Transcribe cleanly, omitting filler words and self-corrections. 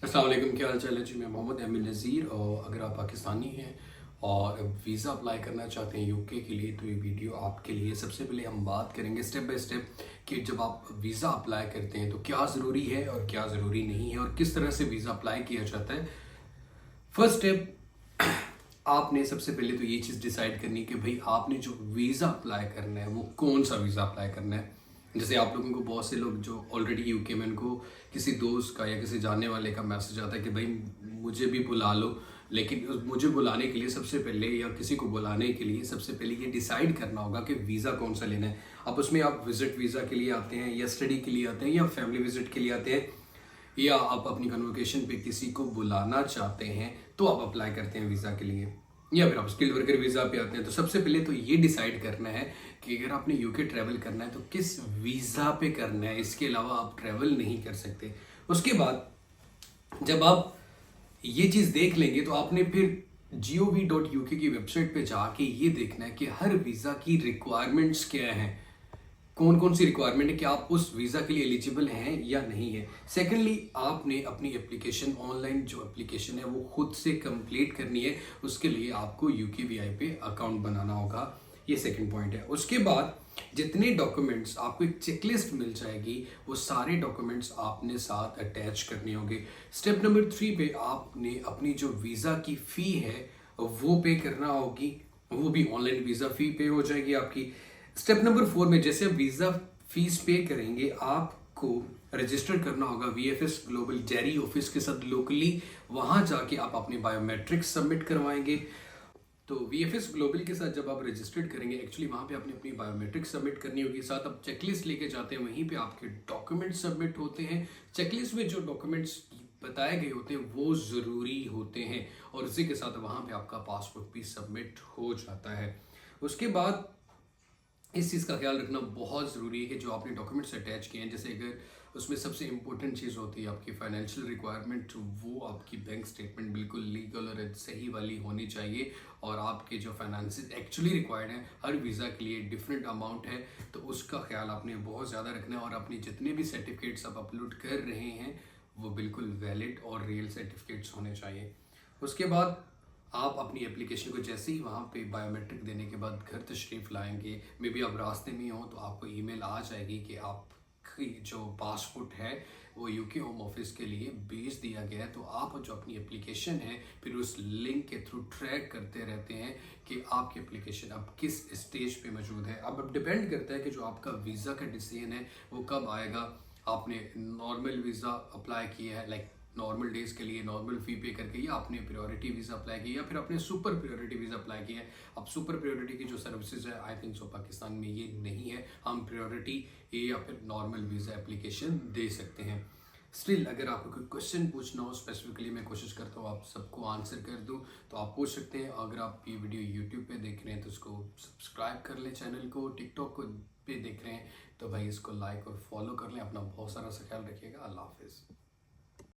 अस्सलाम वालेकुम, क्या हाल चाल है जी। मैं मोहम्मद अमीन नज़ीर। और अगर आप पाकिस्तानी हैं और वीज़ा अप्लाई करना चाहते हैं यूके के लिए, तो ये वीडियो आपके लिए। सबसे पहले हम बात करेंगे स्टेप बाय स्टेप कि जब आप वीज़ा अप्लाई करते हैं तो क्या ज़रूरी है और क्या ज़रूरी नहीं है और किस तरह से वीज़ा अप्लाई किया जाता है। फर्स्ट स्टेप, आपने सबसे पहले तो ये चीज़ डिसाइड करनी है कि भाई आपने जो वीज़ा अप्लाई करना है वो कौन सा वीज़ा अप्लाई करना है। जैसे आप लोगों को बहुत से लोग जो ऑलरेडी यूके में, उनको किसी दोस्त का या किसी जानने वाले का मैसेज आता है कि भाई मुझे भी बुला लो। लेकिन मुझे बुलाने के लिए सबसे पहले, या किसी को बुलाने के लिए सबसे पहले ये डिसाइड करना होगा कि वीज़ा कौन सा लेना है। अब उसमें आप विजिट वीज़ा के लिए आते हैं या स्टडी के लिए आते हैं या फैमिली विजिट के लिए आते हैं, या आप अपनी कन्वोकेशन पे किसी को बुलाना चाहते हैं तो आप अप्लाई करते हैं वीज़ा के लिए, या फिर आप स्किल्ड वर्कर वीज़ा पे आते हैं। तो सबसे पहले तो ये डिसाइड करना है कि अगर आपने यूके ट्रैवल करना है तो किस वीज़ा पे करना है, इसके अलावा आप ट्रैवल नहीं कर सकते। उसके बाद जब आप ये चीज़ देख लेंगे तो आपने फिर gov.uk की वेबसाइट पे जाके ये देखना है कि हर वीज़ा की रिक्वायरमेंट्स क्या हैं, कौन कौन सी रिक्वायरमेंट है कि आप उस वीज़ा के लिए एलिजिबल हैं या नहीं है। सेकेंडली, आपने अपनी एप्लीकेशन, ऑनलाइन जो एप्लीकेशन है वो खुद से कंप्लीट करनी है। उसके लिए आपको UKVI पे अकाउंट बनाना होगा। ये सेकंड पॉइंट है। उसके बाद जितने डॉक्यूमेंट्स, आपको एक चेकलिस्ट मिल जाएगी, वो सारे डॉक्यूमेंट्स आपने साथ अटैच करने होंगे। स्टेप नंबर 3 पे आपने अपनी जो वीज़ा की फ़ी है वो पे करना होगी, वो भी ऑनलाइन वीज़ा फ़ी पे हो जाएगी आपकी। स्टेप नंबर 4 में जैसे आप वीज़ा फीस पे करेंगे, आपको रजिस्टर करना होगा VFS ग्लोबल जेरी ऑफिस के साथ लोकली। वहां जाके आप अपने बायोमेट्रिक्स सबमिट करवाएंगे। तो VFS ग्लोबल के साथ जब आप रजिस्टर्ड करेंगे, एक्चुअली वहाँ पे आपने अपनी बायोमेट्रिक्स सबमिट करनी होगी। साथ आप चेकलिस्ट लेके जाते हैं, वहीं पे आपके डॉक्यूमेंट्स सबमिट होते हैं। चेकलिस्ट में जो डॉक्यूमेंट्स बताए गए होते हैं वो ज़रूरी होते हैं, और उसी के साथ वहाँ पे आपका पासपोर्ट भी सबमिट हो जाता है। उसके बाद इस चीज़ का ख्याल रखना बहुत ज़रूरी है कि जो आपने डॉक्यूमेंट्स अटैच किए हैं, जैसे अगर उसमें सबसे इंपॉर्टेंट चीज़ होती है आपकी फाइनेंशियल रिक्वायरमेंट, वो आपकी बैंक स्टेटमेंट बिल्कुल लीगल और सही वाली होनी चाहिए। और आपके जो फाइनेंसेस एक्चुअली रिक्वायर्ड हैं, हर वीज़ा के लिए डिफरेंट अमाउंट है, तो उसका ख्याल आपने बहुत ज़्यादा रखना है। और अपनी जितने भी सर्टिफिकेट्स आप अपलोड कर रहे हैं वो बिल्कुल वैलिड और रियल सर्टिफिकेट्स होने चाहिए। उसके बाद आप अपनी एप्लीकेशन को जैसे ही वहाँ पे बायोमेट्रिक देने के बाद घर तशरीफ़ लाएंगे, मे बी आप रास्ते में हो तो आपको ईमेल आ जाएगी कि आपकी जो पासपोर्ट है वो यूके होम ऑफिस के लिए भेज दिया गया है। तो आप जो अपनी एप्लीकेशन है फिर उस लिंक के थ्रू ट्रैक करते रहते हैं कि आपकी एप्लीकेशन अब किस स्टेज पे मौजूद है। अब डिपेंड करता है कि जो आपका वीज़ा का डिसीजन है वो कब आएगा। आपने नॉर्मल वीज़ा अप्लाई किया है, लाइक नॉर्मल डेज के लिए नॉर्मल फ़ी पे करके, या आपने प्रायोरिटी वीज़ा अप्लाई किया, या फिर आपने सुपर प्रायोरिटी वीज़ा अप्लाई किया है। अब सुपर प्रायोरिटी की जो सर्विसेज है, आई थिंक सो पाकिस्तान में ये नहीं है। हम प्रायोरिटी या फिर नॉर्मल वीज़ा एप्लीकेशन दे सकते हैं। स्टिल अगर आपको कोई क्वेश्चन पूछना हो स्पेसिफिकली, मैं कोशिश करता हूँ आप सबको आंसर कर दूँ, तो आप पूछ सकते हैं। अगर आप ये वीडियो यूट्यूब पे देख रहे हैं तो उसको सब्सक्राइब कर लें चैनल को। टिकटॉक को पे देख रहे हैं तो भाई इसको लाइक और फॉलो कर लें। अपना बहुत सारा सा ख्याल रखिएगा। अल्लाह हाफिज़।